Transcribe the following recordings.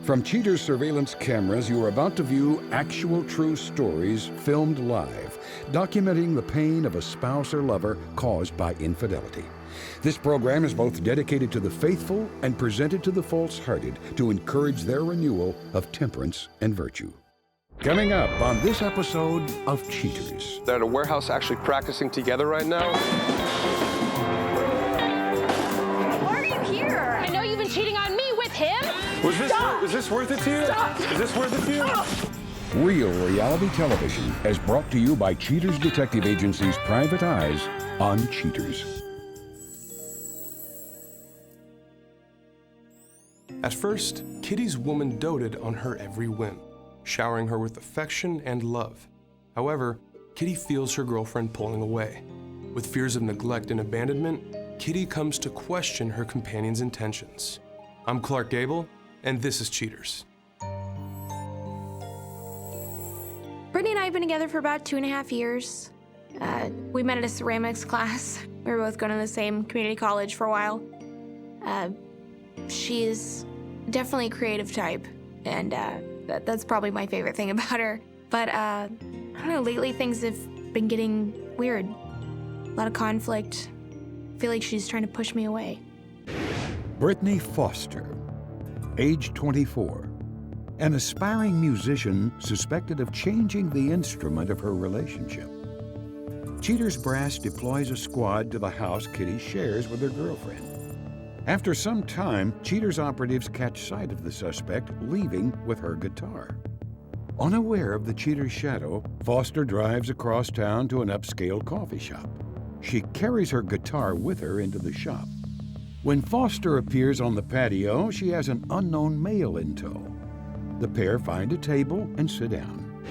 From Cheater's surveillance cameras, you are about to view actual true stories filmed live, documenting the pain of a spouse or lover caused by infidelity. This program is both dedicated to the faithful and presented to the false-hearted to encourage their renewal of temperance and virtue. Coming up on this episode of Cheaters. They're at a warehouse actually practicing together right now. Why are you here? I know you've been cheating on me with him. Is this worth it to you? Stop. Is this worth it to you? Stop. Real reality television is brought to you by Cheaters Detective Agency's Private Eyes on Cheaters. At first, Kitty's woman doted on her every whim, showering her with affection and love. However, Kitty feels her girlfriend pulling away. With fears of neglect and abandonment, Kitty comes to question her companion's intentions. I'm Clark Gable, and this is Cheaters. Brittany and I have been together for about 2.5 years. We met at a ceramics class. We were both going to the same community college for a while. She is definitely a creative type, and that's probably my favorite thing about her. But I don't know, lately things have been getting weird. A lot of conflict. I feel like she's trying to push me away. Brittany Foster, age 24, an aspiring musician suspected of changing the instrument of her relationship. Cheaters Brass deploys a squad to the house Kitty shares with her girlfriend. After some time, Cheaters operatives catch sight of the suspect leaving with her guitar. Unaware of the cheater's shadow, Foster drives across town to an upscale coffee shop. She carries her guitar with her into the shop. When Foster appears on the patio, she has an unknown male in tow. The pair find a table and sit down.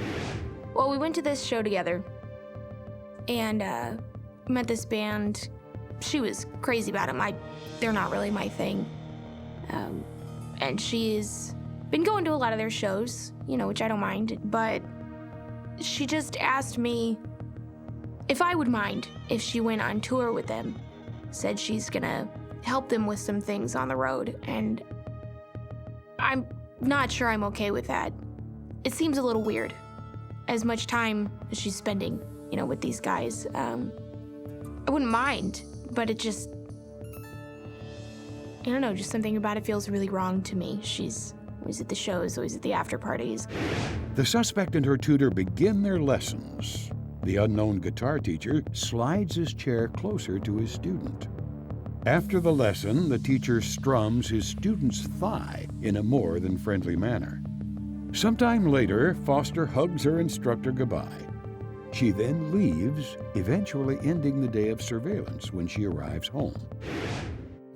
Well, we went to this show together, and met this band. She was crazy about them. They're not really my thing. And she's been going to a lot of their shows, which I don't mind, but she just asked me if I would mind if she went on tour with them. Said she's gonna help them with some things on the road, and I'm not sure I'm okay with that. It seems a little weird, as much time as she's spending, with these guys. I wouldn't mind, but it just, I don't know, just something about it feels really wrong to me. She's always at the shows, always at the after parties. The suspect and her tutor begin their lessons. The unknown guitar teacher slides his chair closer to his student. After the lesson, the teacher strums his student's thigh in a more than friendly manner. Sometime later, Foster hugs her instructor goodbye. She then leaves, eventually ending the day of surveillance when she arrives home.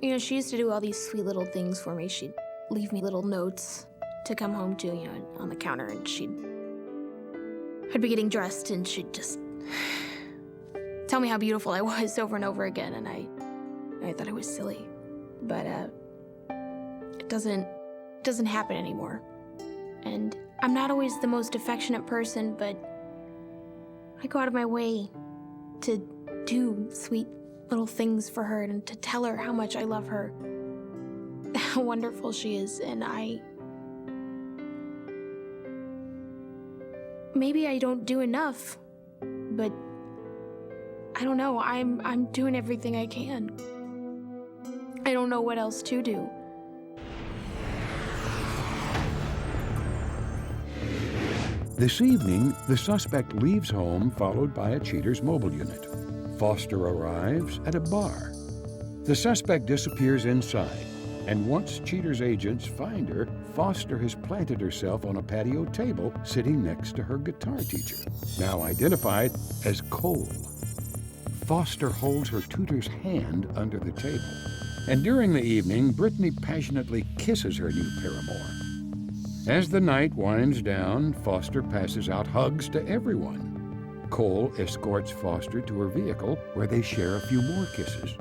She used to do all these sweet little things for me. She'd leave me little notes to come home to, on the counter, and I'd be getting dressed, and she'd just tell me how beautiful I was over and over again, and I thought it was silly. But it doesn't happen anymore. And I'm not always the most affectionate person, but I go out of my way to do sweet little things for her and to tell her how much I love her, how wonderful she is, and maybe I don't do enough, but I don't know, I'm doing everything I can. I don't know what else to do. This evening, the suspect leaves home followed by a cheater's mobile unit. Foster arrives at a bar. The suspect disappears inside, and once cheater's agents find her, Foster has planted herself on a patio table sitting next to her guitar teacher, now identified as Cole. Foster holds her tutor's hand under the table, and during the evening, Brittany passionately kisses her new paramour. As the night winds down, Foster passes out hugs to everyone. Cole escorts Foster to her vehicle, where they share a few more kisses.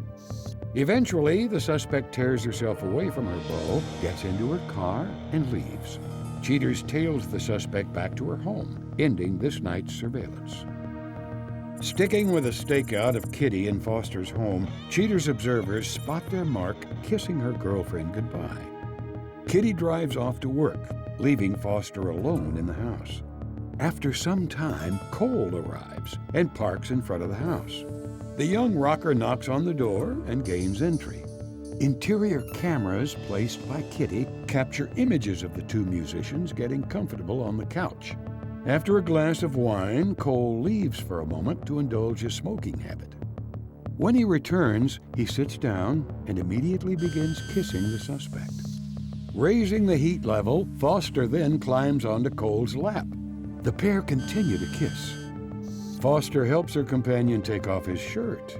Eventually, the suspect tears herself away from her beau, gets into her car, and leaves. Cheaters tails the suspect back to her home, ending this night's surveillance. Sticking with a stakeout of Kitty in Foster's home, Cheaters observers spot their mark kissing her girlfriend goodbye. Kitty drives off to work, leaving Foster alone in the house. After some time, Cole arrives and parks in front of the house. The young rocker knocks on the door and gains entry. Interior cameras placed by Kitty capture images of the two musicians getting comfortable on the couch. After a glass of wine, Cole leaves for a moment to indulge his smoking habit. When he returns, he sits down and immediately begins kissing the suspect. Raising the heat level, Foster then climbs onto Cole's lap. The pair continue to kiss. Foster helps her companion take off his shirt,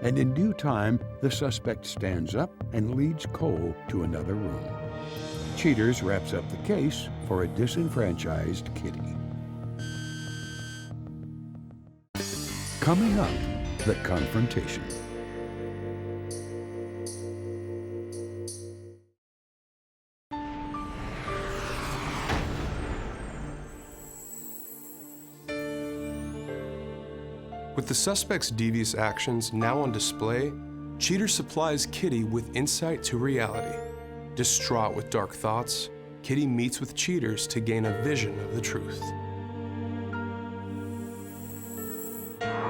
and in due time, the suspect stands up and leads Cole to another room. Cheaters wraps up the case for a disenfranchised Kitty. Coming up, the confrontation. With the suspect's devious actions now on display, Cheater supplies Kitty with insight to reality. Distraught with dark thoughts, Kitty meets with Cheaters to gain a vision of the truth.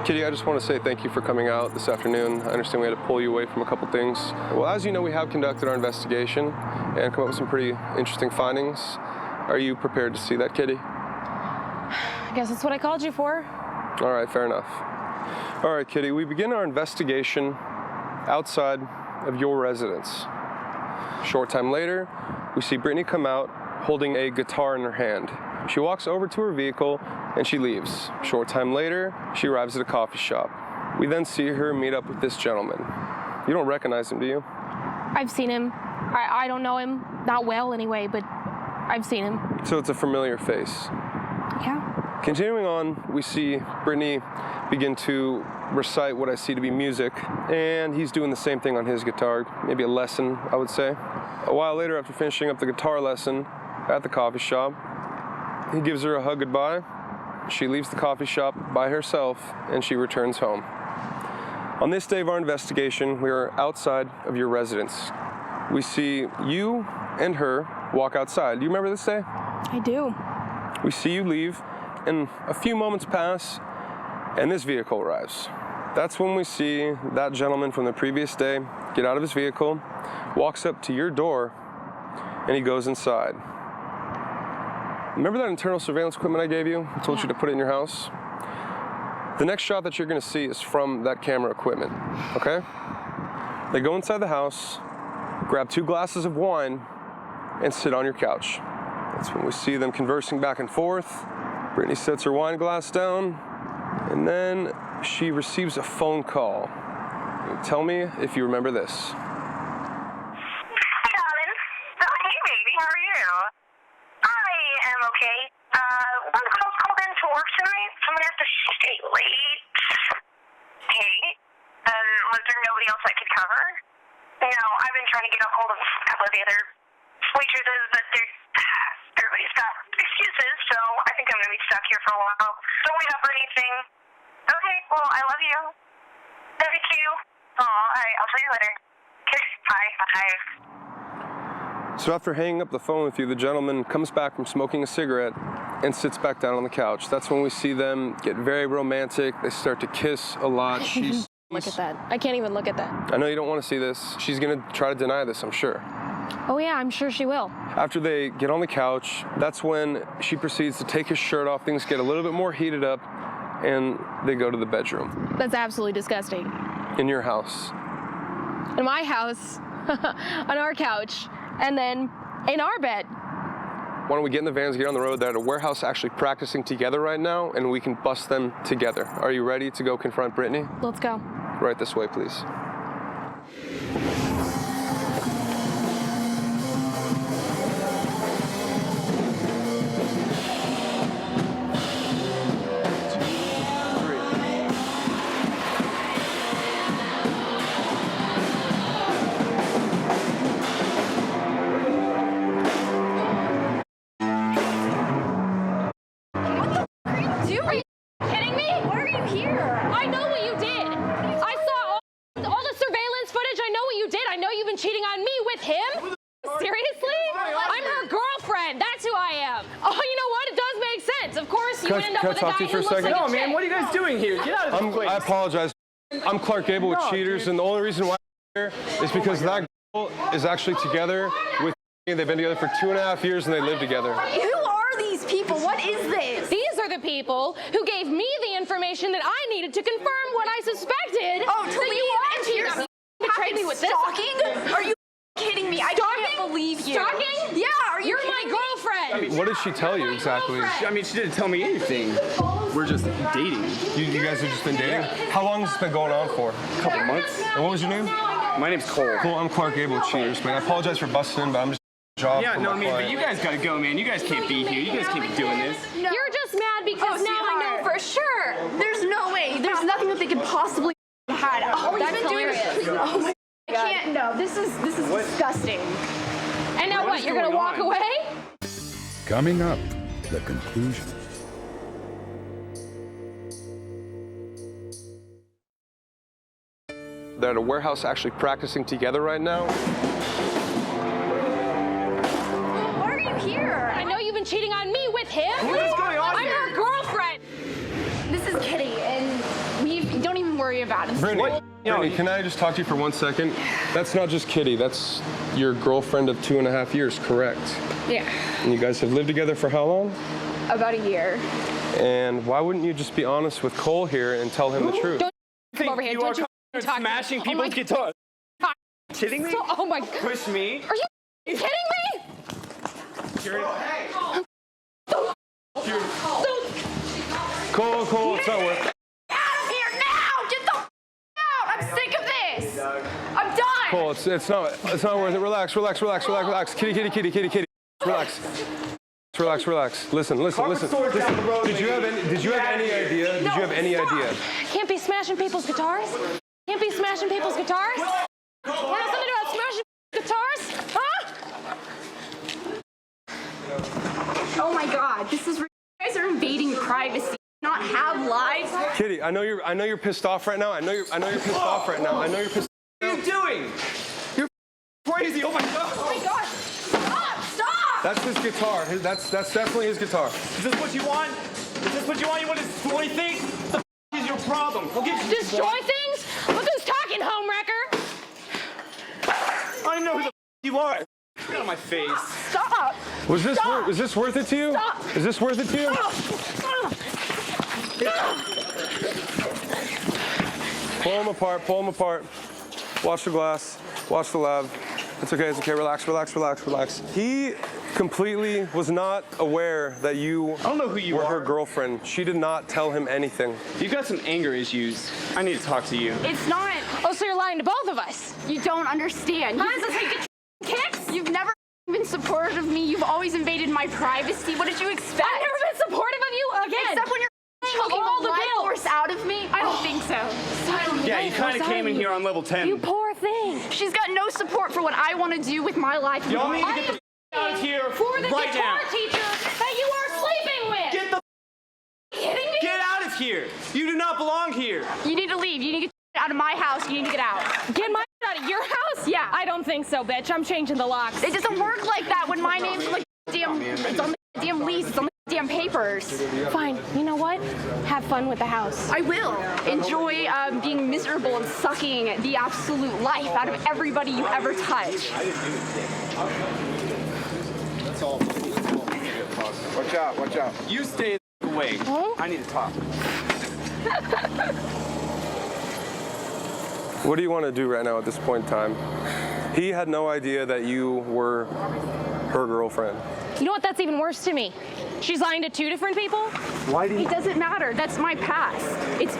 Kitty, I just want to say thank you for coming out this afternoon. I understand we had to pull you away from a couple things. Well, as you know, we have conducted our investigation and come up with some pretty interesting findings. Are you prepared to see that, Kitty? I guess that's what I called you for. All right, fair enough. All right, Kitty, we begin our investigation outside of your residence. A short time later, we see Brittany come out holding a guitar in her hand. She walks over to her vehicle and she leaves. A short time later, she arrives at a coffee shop. We then see her meet up with this gentleman. You don't recognize him, do you? I've seen him. I don't know him, not well anyway, but I've seen him. So it's a familiar face. Yeah. Continuing on, we see Brittany begin to recite what I see to be music, and he's doing the same thing on his guitar, maybe a lesson, I would say. A while later, after finishing up the guitar lesson at the coffee shop, he gives her a hug goodbye. She leaves the coffee shop by herself, and she returns home. On this day of our investigation, we are outside of your residence. We see you and her walk outside. Do you remember this day? I do. We see you leave, and a few moments pass, and this vehicle arrives. That's when we see that gentleman from the previous day get out of his vehicle, walks up to your door, and he goes inside. Remember that internal surveillance equipment I gave you? I told you to put it in your house? The next shot that you're gonna see is from that camera equipment, okay? They go inside the house, grab 2 glasses of wine, and sit on your couch. That's when we see them conversing back and forth. Brittany sets her wine glass down, and then she receives a phone call. Tell me if you remember this. Hey, darling. Oh, hey, baby. How are you? I am okay. One of the girls called in to work tonight, so I'm going to have to stay late. Hey, was there nobody else that could cover? No, I've been trying to get a hold of a couple of the other waitresses, but everybody's got excuses, so I think I'm going to be stuck here for a while. Don't wait up for anything. Okay, well, I love you. Love you too. Oh, all right, I'll see you later. Okay, bye. Bye. So after hanging up the phone with you, the gentleman comes back from smoking a cigarette and sits back down on the couch. That's when we see them get very romantic. They start to kiss a lot. Look at that. I can't even look at that. I know you don't want to see this. She's going to try to deny this, I'm sure. Oh yeah, I'm sure she will. After they get on the couch, that's when she proceeds to take his shirt off. Things get a little bit more heated up, and they go to the bedroom. That's absolutely disgusting. In your house. In my house, on our couch, and then in our bed. Why don't we get in the vans, get on the road? They're at a warehouse actually practicing together right now, and we can bust them together. Are you ready to go confront Brittany? Let's go. Right this way, please. Seriously? I'm her girlfriend. That's who I am. Oh, you know what? It does make sense. Of course, you would end up with a guy who looks like a chick. No, man, what are you guys doing here? Get out of this place. I apologize. I'm Clark Gable with Cheaters, and the only reason why I'm here is because that girl is actually together with me. They've been together for 2.5 years, and they live together. Who are these people? What is this? These are the people who gave me the information that I needed to confirm what I suspected. Oh, to leave and you're betrayed me with this. stalking? Are you kidding me? I can't believe you. Stalking? Yeah, are you You're my girlfriend. What did she tell you exactly? I mean, she didn't tell me anything. We're just dating. You guys have just been dating? How long has this been going on for? A couple months. And what was your name? My name's Cole. Cool, I'm Clark Gable with Cheaters, man. I apologize for busting in, but I'm just job Yeah, for no, my I mean, but client. you guys gotta go, man. You guys can't be here. You guys can't be doing this. No. You're just mad because now I know for sure. There's no way. There's nothing that they could possibly hide. Oh, That's you've been doing hilarious. this. Oh my I can't. No, this is disgusting. And now what? is You're gonna going walk on? away? Coming up, the conclusion. They're at a warehouse actually practicing together right now. Why are you here? I know you've been cheating on me with him. What is going on I'm here? her girlfriend. This is Kitty, and we don't even worry about it. Brittany, can I just talk to you for 1 second? That's not just Kitty. That's your girlfriend of 2.5 years, correct? Yeah, And you guys have lived together for how long? about a year. And why wouldn't you just be honest with Cole here and tell him the truth? Don't come over here. You Don't are you talk to me. smashing Oh people's my guitars. God. Kidding me? Oh my God. Push me. Are you kidding me? Cole, it's not worth it. Out of here now! Get the out! I'm sick of this. I'm done. Cole, it's not worth it. Relax. Kitty. Relax. Listen. Store's down the road, Did you have any idea? Did you have any idea? Can't be smashing people's guitars. Can't be smashing people's guitars. You know something about smashing guitars? Huh? Oh my God, this is. You guys are invading privacy. Not have lives. Kitty, I know you're pissed off right now. I know you're pissed off right now. What are you doing? You're crazy. Oh my God. Oh my God! Stop! That's his guitar. That's definitely his guitar. Is this what you want? Is this what you want? You want to destroy things? What the is your problem? Go get Destroy things? Look who's talking, homewrecker. I know who the you are. Get out of my face. Stop! Was this worth it to you? Stop. Is this worth it to you? Pull them apart. Watch the glass. Watch the lab. It's okay. Relax. He completely was not aware that you I don't know who you were are. her girlfriend. She did not tell him anything. You've got some anger issues. I need to talk to you. It's not. Oh, so you're lying to both of us. You don't understand. Huh? Does this make you kicks? You've never been supportive of me. You've always invaded my privacy. What did you expect? I've never been supportive of you again. Except when you're choking all the life bills. force out of me. I don't think so. Yeah, you kind of came in here on level 10. You poor thing. She's got no support for what I want to do with my life. Y'all need to get the out of here For the right guitar now. teacher that you are sleeping with. Get the kidding me? get out of here. You do not belong here. You need to leave. You need to get out of my house. You need to get out. Get my out of your house? Yeah. I don't think so, bitch. I'm changing the locks. It doesn't work like that when my name's on the damn. It's on the damn lease. It's on the damn papers. Fine. You know what? Have fun with the house. I will enjoy being miserable and sucking the absolute life out of everybody you ever touch. Watch out. You stay away. Huh? I need to talk. What do you want to do right now at this point in time? He had no idea that you were her girlfriend. You know what? That's even worse to me. She's lying to 2 different people? Why do It doesn't matter. That's my past.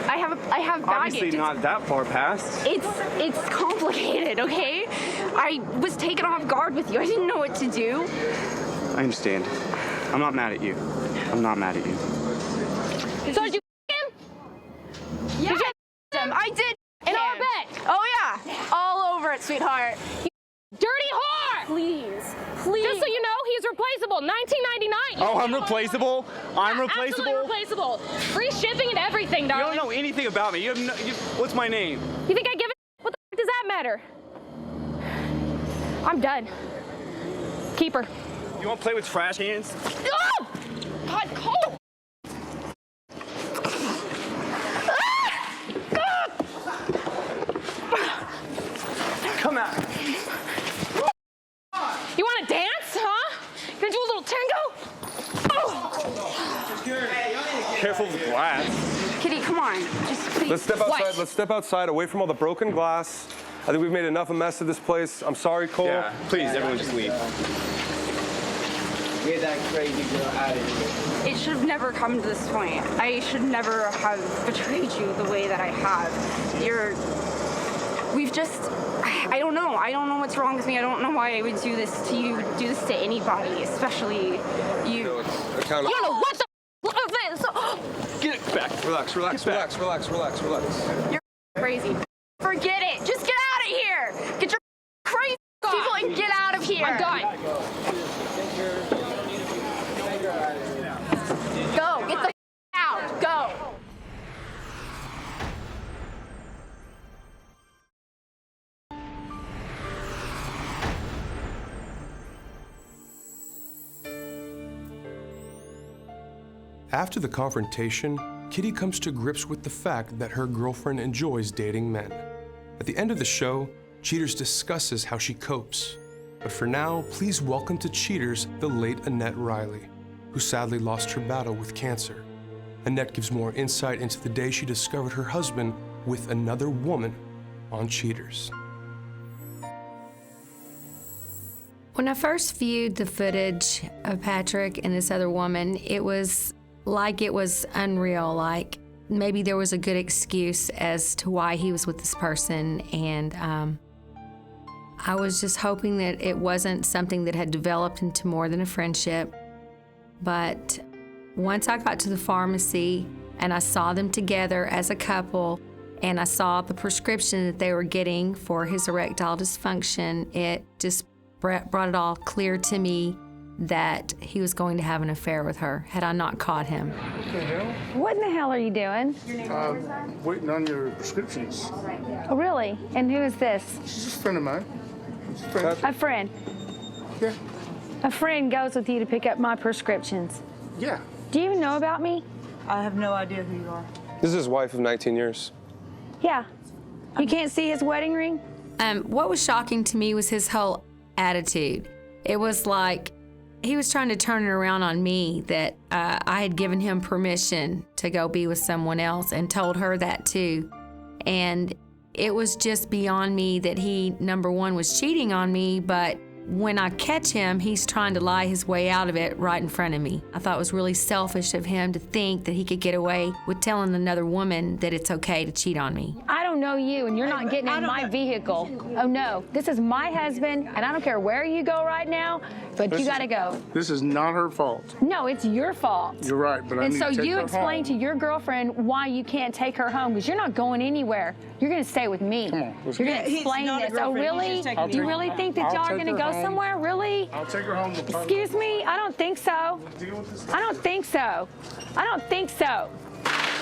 I have baggage. Obviously not that far past. It's complicated, okay? I was taken off guard with you. I didn't know what to do. I understand. I'm not mad at you. So did you him? Yeah, I did. In our bed? Oh yeah, all over it, sweetheart. Dirty whore! Please. Just so you know, he's replaceable. 1999. Oh, I'm replaceable? I'm replaceable? Absolutely replaceable. Free shipping and everything, You darling. don't know anything about me. What's my name? You think I give it? What the f does that matter? I'm done. Keep her. You want to play with trash cans? Oh! God, Cole! Come out. You want to dance, huh? You gonna do a little tango? Oh. Careful with the glass. Kitty, come on. Just please. Let's step outside. What? Let's step outside, away from all the broken glass. I think we've made enough of a mess of this place. I'm sorry, Cole. Yeah, please, everyone just leave. Get that crazy girl out of here. It should have never come to this point. I should never have betrayed you the way that I have. We've just, I don't know. I don't know what's wrong with me. I don't know why I would do this to you, do this to anybody, especially you. No, I don't know what the this. Get it back. Relax. You're crazy. Forget it. Just get out of here. Get your crazy people and get out of here. I'm done. Go. Get the out. Go. After the confrontation, Kitty comes to grips with the fact that her girlfriend enjoys dating men. At the end of the show, Cheaters discusses how she copes. But for now, please welcome to Cheaters the late Annette Reilly, who sadly lost her battle with cancer. Annette gives more insight into the day she discovered her husband with another woman on Cheaters. When I first viewed the footage of Patrick and this other woman, it was unreal, like maybe there was a good excuse as to why he was with this person, and I was just hoping that it wasn't something that had developed into more than a friendship. But once I got to the pharmacy and I saw them together as a couple, and I saw the prescription that they were getting for his erectile dysfunction, it just brought it all clear to me that he was going to have an affair with her, had I not caught him. What the hell? What in the hell are you doing? Waiting on your prescriptions. Oh, really? And who is this? She's just a friend of mine. A friend. Yeah. A friend goes with you to pick up my prescriptions. Yeah. Do you even know about me? I have no idea who you are. This is his wife of 19 years. Yeah. You can't see his wedding ring? What was shocking to me was his whole attitude. It was like he was trying to turn it around on me, that I had given him permission to go be with someone else and told her that too. And it was just beyond me that he, number one, was cheating on me, but when I catch him, he's trying to lie his way out of it right in front of me. I thought it was really selfish of him to think that he could get away with telling another woman that it's okay to cheat on me. I don't know you, and you're not getting in my vehicle. Oh, no. This is my husband, and I don't care where you go right now, but you got to go. This is not her fault. No, it's your fault. You're right, but I need to take her home. And so you explain to your girlfriend why you can't take her home, because you're not going anywhere. You're going to stay with me. Come on, let's You're go. going to explain this. Oh, really? Do you really think that y'all are going to go somewhere? Really? I'll take her home. Excuse me? I don't think so. I don't think so. I don't think so.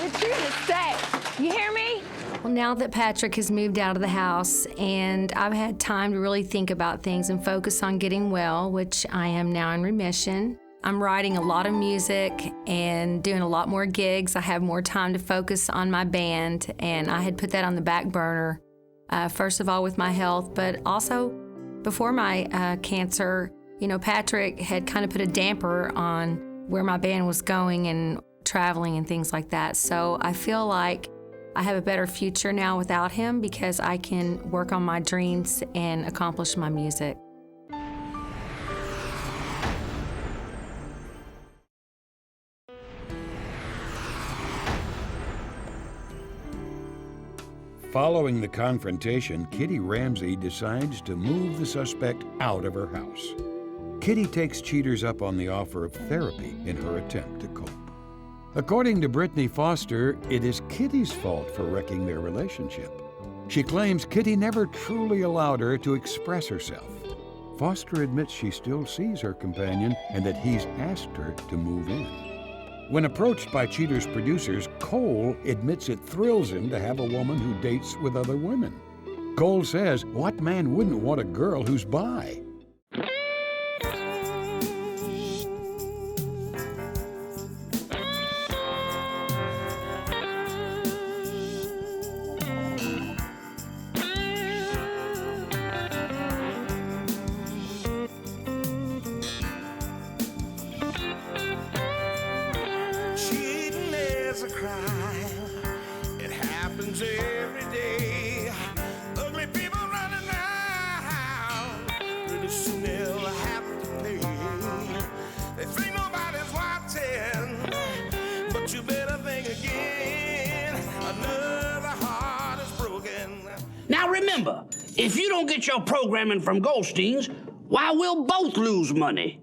What you gonna say? You hear me? Well, now that Patrick has moved out of the house and I've had time to really think about things and focus on getting well, which I am now in remission, I'm writing a lot of music and doing a lot more gigs. I have more time to focus on my band, and I had put that on the back burner, first of all with my health, but also before my cancer. You know, Patrick had kind of put a damper on where my band was going and traveling and things like that. So I feel like I have a better future now without him because I can work on my dreams and accomplish my music. Following the confrontation, Kitty Ramsey decides to move the suspect out of her house. Kitty takes Cheaters up on the offer of therapy in her attempt to cope. According to Brittany Foster, it is Kitty's fault for wrecking their relationship. She claims Kitty never truly allowed her to express herself. Foster admits she still sees her companion and that he's asked her to move in. When approached by Cheaters' producers, Cole admits it thrills him to have a woman who dates with other women. Cole says, what man wouldn't want a girl who's bi? If you don't get your programming from Goldstein's, why, we'll both lose money.